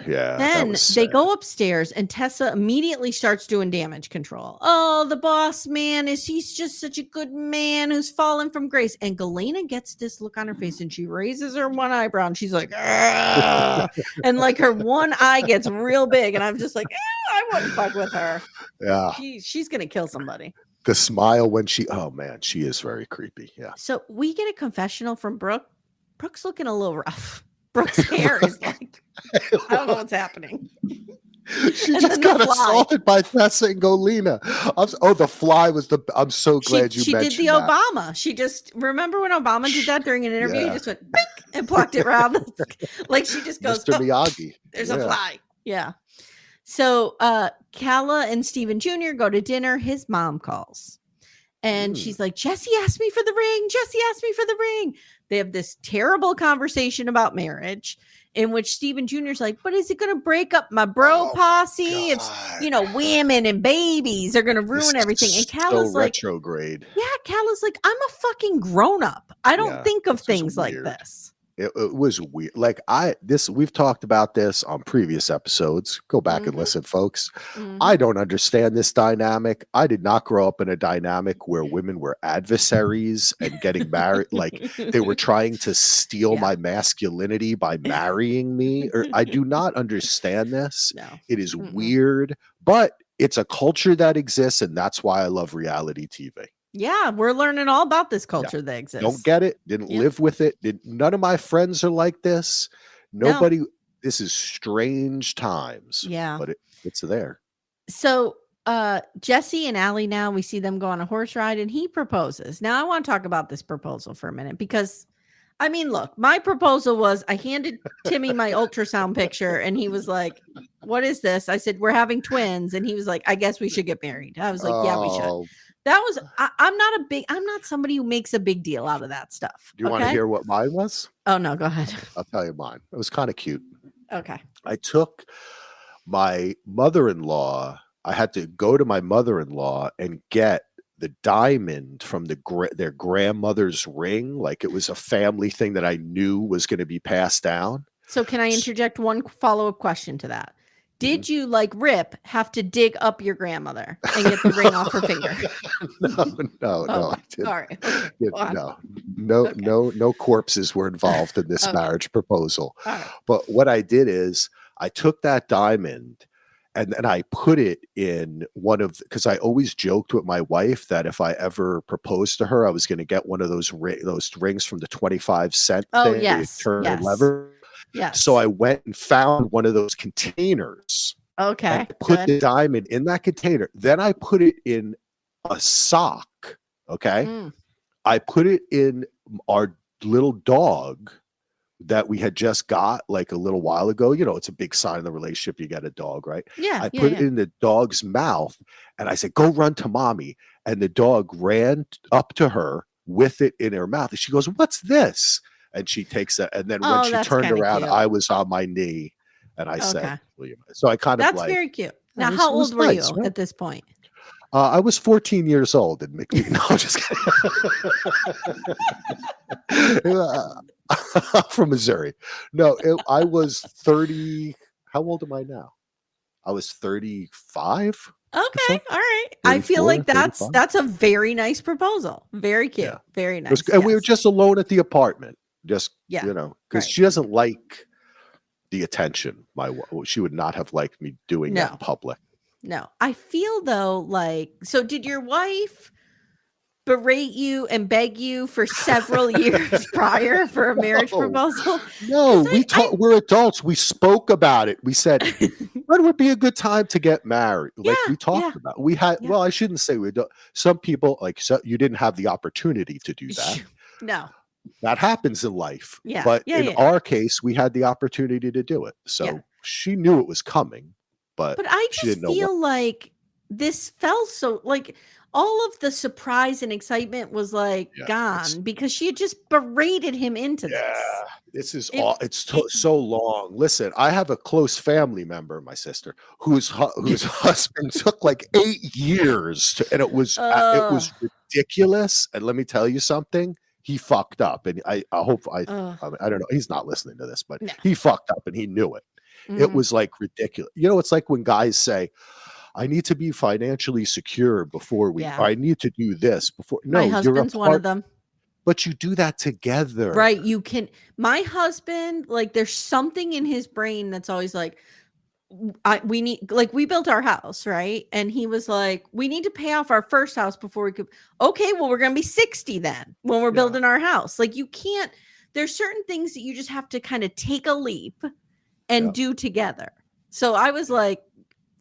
Yeah. Then they go upstairs and Tessa immediately starts doing damage control. "Oh, the boss man he's just such a good man who's fallen from grace." And Galyna gets this look on her face and she raises her one eyebrow and she's like, "Argh!" And like her one eye gets real big. And I'm just like, I wouldn't fuck with her. Yeah. She's going to kill somebody. The smile when she is very creepy. Yeah. So we get a confessional from Brooke. Brooke's looking a little rough. Brooke's hair is like, I don't know what's happening. She just got assaulted by Tessa and Galyna. The fly was I'm so glad you mentioned that. She did the Obama. She just, remember when Obama did that during an interview? He just went, bink, and plucked it around. Like she just goes, Mr. Miyagi. There's a fly. Yeah. So Calah and Stephen Jr. go to dinner. His mom calls. And she's like, "Jesse asked me for the ring. Jesse asked me for the ring." They have this terrible conversation about marriage in which Stephen Jr.'s like, "But is it going to break up my bro posse? If, women and babies are going to ruin everything." And Calah's like, retrograde. Yeah, Calah's like, "I'm a fucking grown up. I don't think of things like this." It was weird. Like we've talked about this on previous episodes. Go back and listen, folks. I don't understand this dynamic. I did not grow up in a dynamic where women were adversaries and getting married. Like they were trying to steal my masculinity by marrying me. Or I do not understand this. No. It is weird, but it's a culture that exists, and that's why I love reality TV. Yeah, we're learning all about this culture that exists. Don't get it. Didn't live with it. None of my friends are like this. Nobody. No. This is strange times. Yeah, but it's there. So Jesse and Allie, now we see them go on a horse ride, and he proposes. Now I want to talk about this proposal for a minute because, I mean, look, my proposal was I handed Timmy my ultrasound picture, and he was like, "What is this?" I said, "We're having twins," and he was like, "I guess we should get married." I was like, "Yeah, we should." That was, I'm not somebody who makes a big deal out of that stuff. Do you want to hear what mine was? Oh, no, go ahead. I'll tell you mine. It was kind of cute. Okay. I took my mother-in-law. I had to go to my mother-in-law and get the diamond from their grandmother's ring. Like it was a family thing that I knew was going to be passed down. So can I interject one follow-up question to that? Did you, like Rip, have to dig up your grandmother and get the ring off her finger? No, I didn't. All right. No corpses were involved in this marriage proposal. Right. But what I did is I took that diamond and then I put it in because I always joked with my wife that if I ever proposed to her, I was going to get one of those rings from the 25-cent thing. Yes. Turn a lever. Yes. So I went and found one of those containers. Okay. And put the diamond in that container. Then I put it in a sock. Okay. I put it in our little dog that we had just got like a little while ago. You know, it's a big sign of the relationship. You get a dog, right? Yeah. I put it in the dog's mouth and I said, "Go run to mommy." And the dog ran up to her with it in her mouth. And she goes, "What's this?" And she takes it. And then when she turned around, cute. I was on my knee and I said, "William." So I kind of That's very cute. Now, how old were you at this point? I was 14 years old in McBee. No, I'm just kidding. I'm from Missouri. No, I was 30. How old am I now? I was 35. Okay, all right. I feel like that's a very nice proposal. Very cute. Yeah. Very nice. And we were just alone at the apartment. Just, because she doesn't like the attention. She would not have liked me doing that in public. No, I feel though, like, so did your wife berate you and beg you for several years prior for a marriage proposal? No, we're adults. We spoke about it. We said, when would be a good time to get married? Like we talked about, we had, well, I shouldn't say we don't. Some people you didn't have the opportunity to do that. No. That happens in life. Yeah. But in our case, we had the opportunity to do it. So she knew it was coming, but I just feel like this felt so like all of the surprise and excitement was like gone because she had just berated him into this. This is so long. Listen, I have a close family member, my sister, whose husband took like 8 years and it was ridiculous. And let me tell you something. He fucked up, and I don't know. He's not listening to this, but he fucked up, and he knew it. It was like ridiculous. You know, it's like when guys say, "I need to be financially secure before we. Or I need to do this before." No, my husband's one of them. But you do that together, right? You can. My husband, like, there's something in his brain that's always like, we built our house, right? And he was like, we need to pay off our first house before we could. Okay, well, we're going to be 60 then when we're building our house. Like, you can't, there's certain things that you just have to kind of take a leap and do together. So I was like,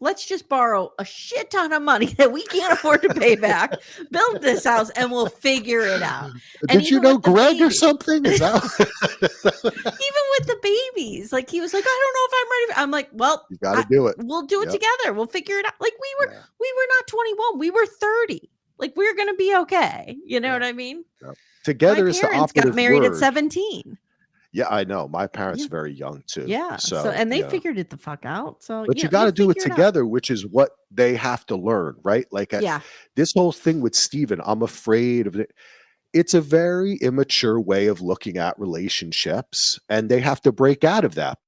let's just borrow a shit ton of money that we can't afford to pay back, build this house, and we'll figure it out. Did you know Greg or something? Is that even with the babies? Like, he was like, I don't know if I'm ready. I'm like, well, you got to do it. We'll do it together. We'll figure it out. Like, we were not 21. We were 30. Like, we're going to be okay. You know what I mean? Yeah. Together is the operative word. Got married at 17. Yeah, I know. My parents very young too. Yeah. So and they figured it the fuck out. So but you got to do it together, which is what they have to learn, right? Like this whole thing with Steven, I'm afraid of it. it's a very immature way of looking at relationships, and they have to break out of that.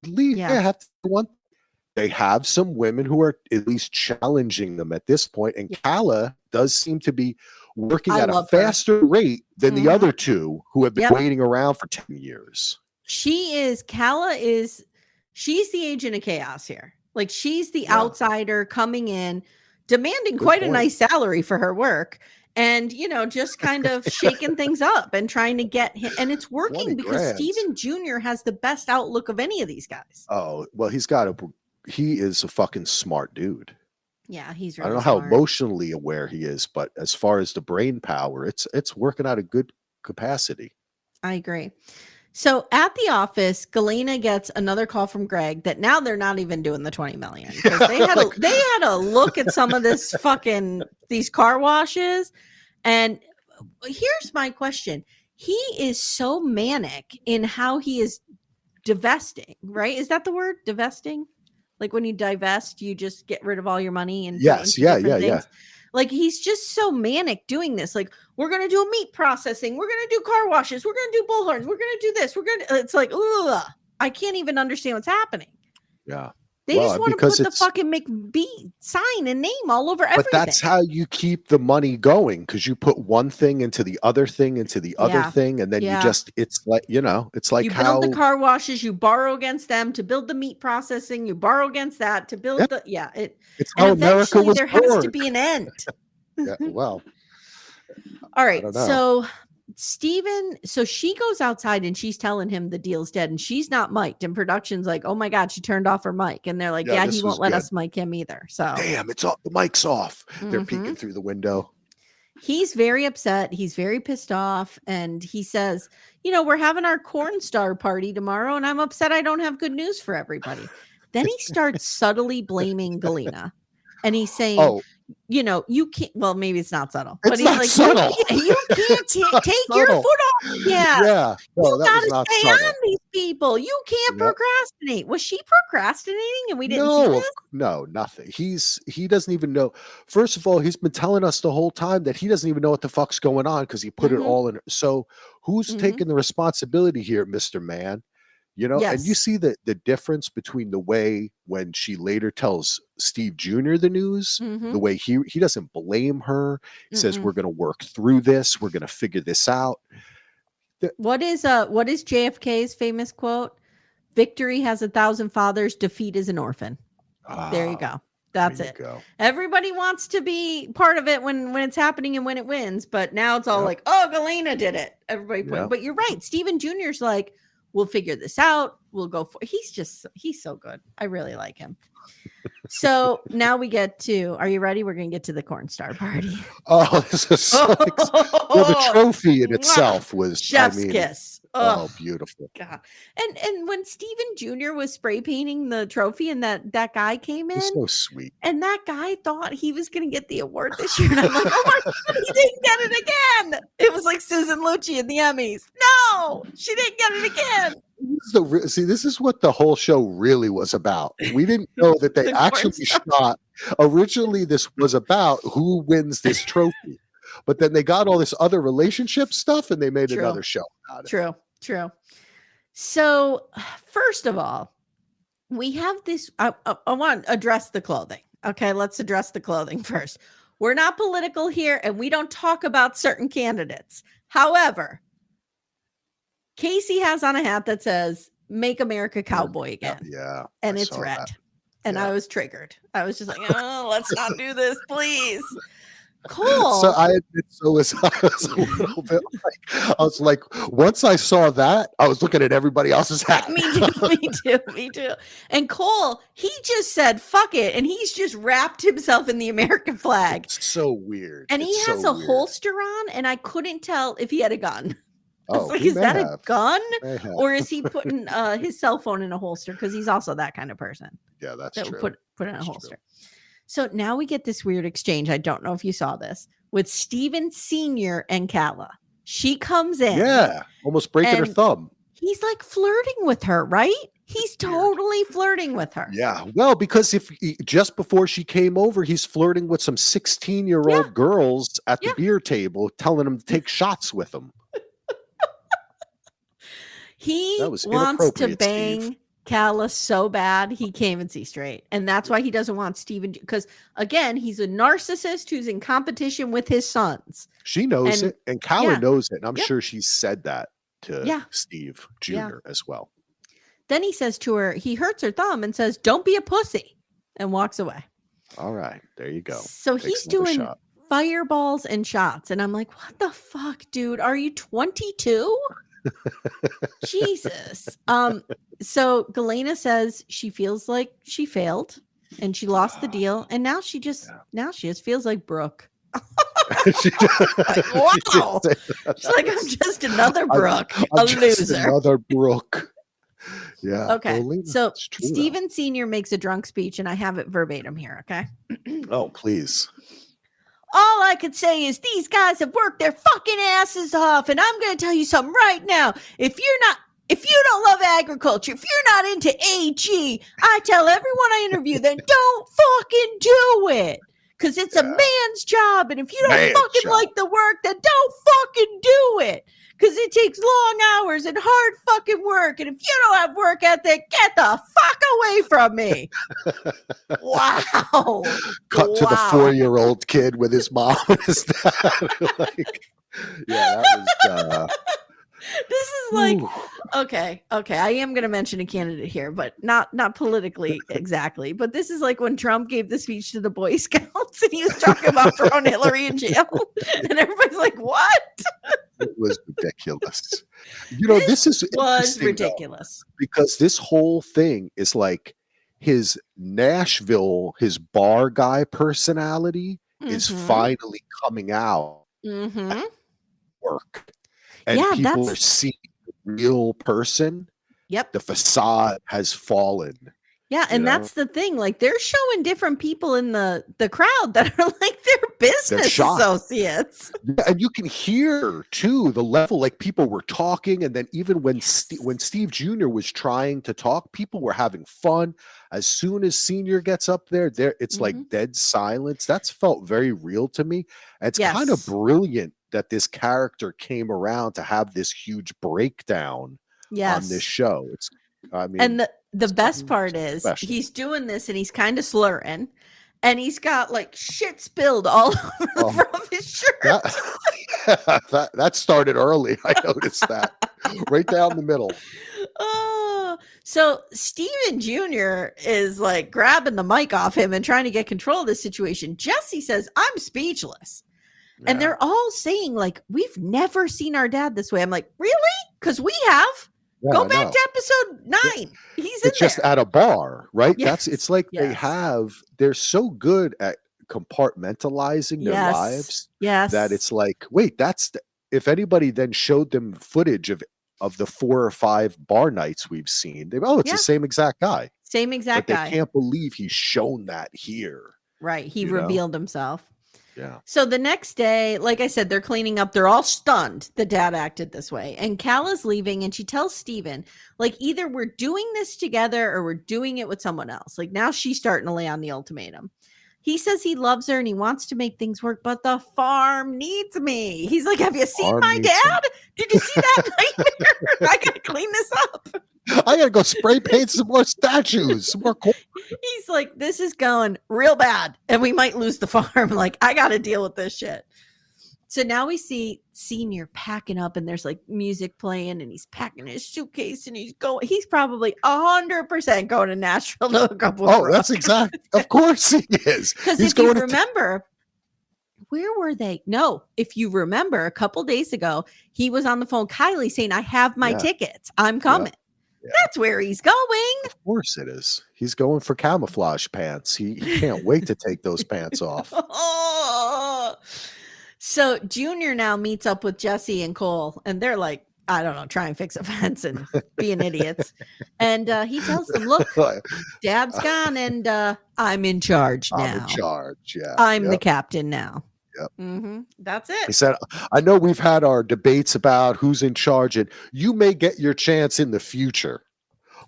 They have some women who are at least challenging them at this point, and Calah does seem to be working at a faster rate than the other two who have been waiting around for 10 years. Calah is she's the agent of chaos here. Like, she's the outsider coming in, demanding quite a nice salary for her work, and, you know, just kind of shaking things up and trying to get him. And it's working because Steven Jr. has the best outlook of any of these guys. Oh, well, he is a fucking smart dude. Yeah, he's really I don't know smart. how emotionally aware he is, but as far as the brain power, it's working out a good capacity. I agree. So at the office, Galyna gets another call from Greg that now they're not even doing the 20 million, because they had a look at some of this these car washes. And here's my question. He is so manic in how he is divesting, right? Is that the word? Divesting? Like when you divest, you just get rid of all your money and yes, yeah. Like, he's just so manic doing this. Like, we're going to do meat processing. We're going to do car washes. We're going to do bullhorns. We're going to do this. It's like, ugh, I can't even understand what's happening. Yeah. They just want to put the fucking McBee sign and name all over everything. But that's how you keep the money going, because you put one thing into the other thing into the other thing, and then it's like, you know, it's like you build the car washes, you borrow against them to build the meat processing, you borrow against that to build it's how America was there born. has to be an end. Yeah, well. All right, so Steven, so she goes outside and she's telling him the deal's dead, and she's not mic'd, and production's like, oh my God, she turned off her mic, and they're like, yeah he won't let us mic him either. So damn, it's off, the mic's off. They're peeking through the window. He's very upset, he's very pissed off, and he says, you know, we're having our corn star party tomorrow, and I'm upset I don't have good news for everybody. Then he starts subtly blaming Galyna, and he's saying, you know, you can't, well, maybe it's not subtle, but he's like, subtle. You can't take your foot off. Yeah. No, you gotta stay on these people. You can't procrastinate. Was she procrastinating and we didn't see this? No, nothing. He doesn't even know. First of all, he's been telling us the whole time that he doesn't even know what the fuck's going on, because he put it all in. So who's taking the responsibility here, Mr. Man? You know, and you see the difference between the way when she later tells Steve Jr. the news, the way he doesn't blame her. He says, we're going to work through this. We're going to figure this out. What is JFK's famous quote? Victory has 1,000 fathers. Defeat is an orphan. There you go. That's it. Everybody wants to be part of it when it's happening and when it wins. But now it's all like, oh, Galyna did it. Everybody put, but you're right. Steven Jr.'s like, we'll figure this out. We'll go for, he's so good. I really like him. So now we get to, are you ready? We're going to get to the corn star party. Oh, this is so the trophy in itself was chef's kiss. Oh, beautiful. God. And when Steven Jr. was spray painting the trophy and that guy came in. So sweet. And that guy thought he was going to get the award this year. And I'm like, oh my God, he didn't get it again. It was like Susan Lucci in the Emmys. No, she didn't get it again. This is what the whole show really was about. We didn't know that they actually shot. Originally, this was about who wins this trophy. But then they got all this other relationship stuff and they made another show about it. True. So, first of all, we have this. I want to address the clothing. Okay, let's address the clothing first. We're not political here and we don't talk about certain candidates. However, Casey has on a hat that says, Make America Cowboy Again. Yeah. And it's red. That. And I was triggered. I was just like, oh, let's not do this, please. Cool. So I admit, I was a little bit like, I was like, once I saw that, I was looking at everybody else's hat. Me too. And Cole, he just said, fuck it. And he's just wrapped himself in the American flag. It's so weird. And he has a holster on, and I couldn't tell if he had a gun. Like, is that a gun? Or is he putting his cell phone in a holster? Because he's also that kind of person. Yeah, that's true. Put it in a holster. True. So now we get this weird exchange. I don't know if you saw this with Steven Sr. and Calah. She comes in. Yeah, almost breaking her thumb. He's like flirting with her, right? He's totally flirting with her. Yeah. Well, because just before she came over, he's flirting with some 16-year-old girls at the beer table, telling them to take shots with him. He wants to bang Steve. Calah so bad he can't even see straight. And that's why he doesn't want Steven, because again, he's a narcissist who's in competition with his sons. She knows it, and Calah knows it. And I'm sure she said that to Steve Jr. as well. Then he says to her, he hurts her thumb and says, "Don't be a pussy," and walks away. All right, there you go. So he's doing fireballs and shots. And I'm like, what the fuck, dude? Are you 22? Jesus. So Galyna says she feels like she failed and she lost the deal. And now she just feels like Brooke. Like, wow. She's like, I'm just another Brooke, a loser. Another Brooke. Yeah. Okay. So Steven Sr. makes a drunk speech, and I have it verbatim here. Okay. Oh, please. All I could say is these guys have worked their fucking asses off, and I'm going to tell you something right now. If you don't love agriculture, if you're not into AG, I tell everyone I interview, then don't fucking do it. Because it's a man's job, and if you don't like the work, then don't fucking do it. Because it takes long hours and hard fucking work. And if you don't have work ethic, get the fuck away from me. Wow. Cut to the 4-year-old kid with his mom and his dad. That was... This is like, okay. I am going to mention a candidate here, but not politically exactly. But this is like when Trump gave the speech to the Boy Scouts and he was talking about throwing Hillary in jail. And everybody's like, what? It was ridiculous. This was ridiculous. Because this whole thing is like his Nashville, his bar guy personality is finally coming out at work. And people are seeing the real person. Yep. The facade has fallen. Yeah, and that's the thing. Like, they're showing different people in the crowd that are like their business associates. Yeah, and you can hear too the level. Like, people were talking, and then even when Steve Jr. was trying to talk, people were having fun. As soon as Senior gets up there, it's like dead silence. That's felt very real to me. It's kind of brilliant that this character came around to have this huge breakdown on this show. And the best part is he's doing this and he's kind of slurring and he's got like shit spilled all over from his shirt. That started early. I noticed that right down the middle. So Steven Jr. is like grabbing the mic off him and trying to get control of this situation. Jesse says, "I'm speechless." Yeah. And they're all saying, like, we've never seen our dad this way. I'm like, really? Because we have. Yeah, go back to episode 9. It's just at a bar, right? Yes. It's like they're so good at compartmentalizing their lives. Yes. That it's like, wait, if anybody then showed them footage of the 4 or 5 bar nights we've seen, it's the same exact guy. Same exact guy. They can't believe he's shown that here. Right. He revealed himself. Yeah. So the next day, like I said, they're cleaning up. They're all stunned the dad acted this way. And Calah's leaving and she tells Steven, like, either we're doing this together or we're doing it with someone else. Like, now she's starting to lay on the ultimatum. He says he loves her and he wants to make things work, but the farm needs me. He's like, have you seen my dad? Did you see that nightmare? I got to clean this up. I got to go spray paint some more statues, some more corn. He's like, this is going real bad and we might lose the farm. Like, I got to deal with this shit. So now we see Senior packing up and there's like music playing and he's packing his suitcase and he's probably 100% going to Nashville to hook up with Brooke. That's exact. Of course he is. Because if you remember, where were they? No, if you remember a couple days ago, he was on the phone, Kylie, saying, I have my tickets. I'm coming. Yeah. That's where he's going. Of course it is. He's going for camouflage pants. He can't wait to take those pants off. So Junior now meets up with Jesse and Cole, and they're like, I don't know, try and fix a fence and being idiots. And he tells them, look, Dad's gone and I'm in charge now. I'm in charge, yeah. I'm the captain now. Yep. Mm-hmm. That's it. He said, I know we've had our debates about who's in charge and you may get your chance in the future,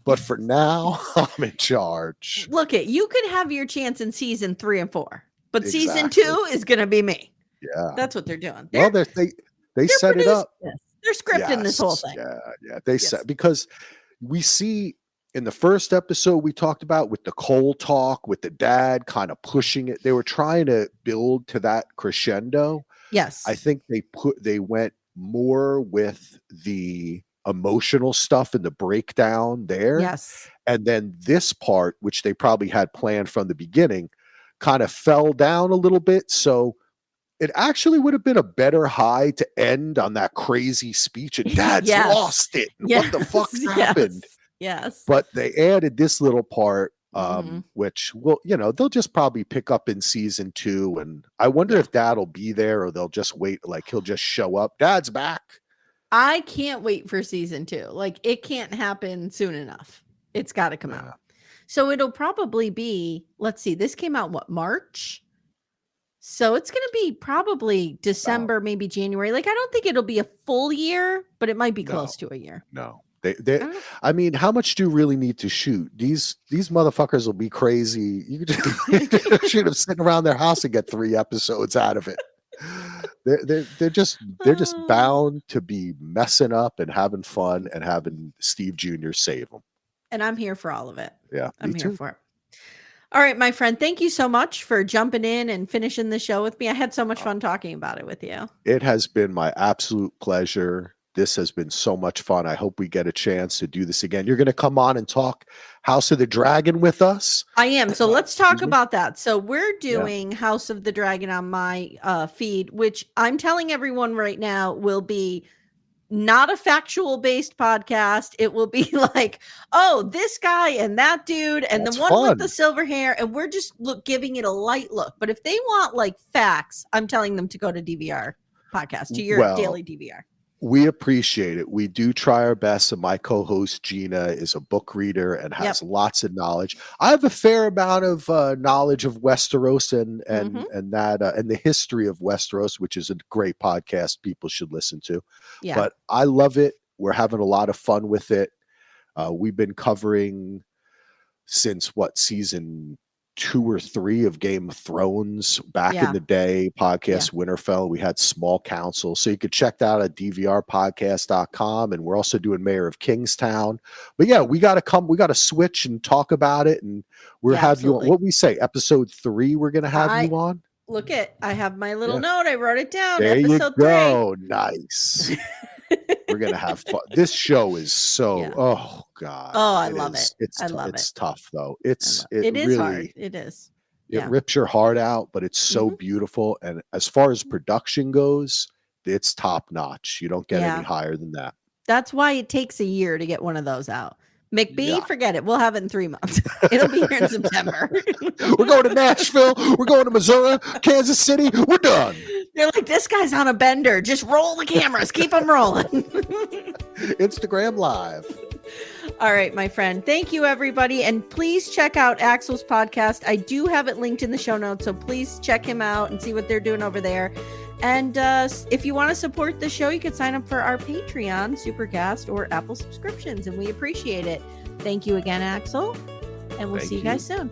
But for now, I'm in charge. Look, you could have your chance in season 3 and 4, but season 2 is going to be me. Yeah, that's what they're doing. Well, they set it up. This. They're scripting this whole thing. Yeah. They said, because we see in the first episode we talked about with the Cole talk with the dad kind of pushing it. They were trying to build to that crescendo. Yes, I think they went more with the emotional stuff and the breakdown there. Yes. And then this part, which they probably had planned from the beginning, kind of fell down a little bit. So it actually would have been a better high to end on that crazy speech. And Dad's lost it. What the fuck happened? Yes. But they added this little part, which will, they'll just probably pick up in season 2. And I wonder if Dad'll be there or they'll just wait. Like he'll just show up. Dad's back. I can't wait for season 2. Like it can't happen soon enough. It's got to come out. So it'll probably be, let's see, this came out March? So it's going to be probably December, maybe January. Like I don't think it'll be a full year, but it might be close to a year. No. I mean, how much do you really need to shoot? These motherfuckers will be crazy. You could just shoot them sitting around their house and get 3 episodes out of it. They're just bound to be messing up and having fun and having Steve Jr. save them. And I'm here for all of it. Yeah, I'm here for it. All right, my friend, thank you so much for jumping in and finishing the show with me. I had so much fun talking about it with you. It has been my absolute pleasure. This has been so much fun. I hope we get a chance to do this again. You're going to come on and talk House of the Dragon with us? I am. So let's talk about that. So we're doing House of the Dragon on my feed, which I'm telling everyone right now will be not a factual based podcast. It will be like, oh, this guy and that dude and the one with the silver hair. And we're just giving it a light look. But if they want like facts, I'm telling them to go to DVR podcast, to your daily DVR. We appreciate it. We do try our best. And my co-host Gina is a book reader and has lots of knowledge. I have a fair amount of knowledge of Westeros and the history of Westeros, which is a great podcast people should listen to. Yeah. But I love it. We're having a lot of fun with it. We've been covering since season 2 or 3 of Game of Thrones back in the day, podcast Winterfell. We had Small Council. So you could check that out at dvrpodcast.com. And we're also doing Mayor of Kingstown. But yeah, we got to switch and talk about it. And we'll have you on, what we say, episode 3, we're going to have you on. Look I have my little note. I wrote it down. There episode you go. 3. Nice. We're going to have fun. This show is so, oh God. Oh, I love it. It's tough though. It is really hard. It is. It rips your heart out, but it's so beautiful. And as far as production goes, it's top notch. You don't get any higher than that. That's why it takes a year to get one of those out. McBee, forget it. We'll have it in 3 months. It'll be here in September. We're going to Nashville. We're going to Missouri, Kansas City. We're done. They're like, this guy's on a bender. Just roll the cameras. Keep them rolling. Instagram Live. All right, my friend. Thank you, everybody. And please check out Axel's podcast. I do have it linked in the show notes. So please check him out and see what they're doing over there. And if you want to support the show, you can sign up for our Patreon, Supercast, or Apple subscriptions. And we appreciate it. Thank you again, Axel. And we'll see you guys soon.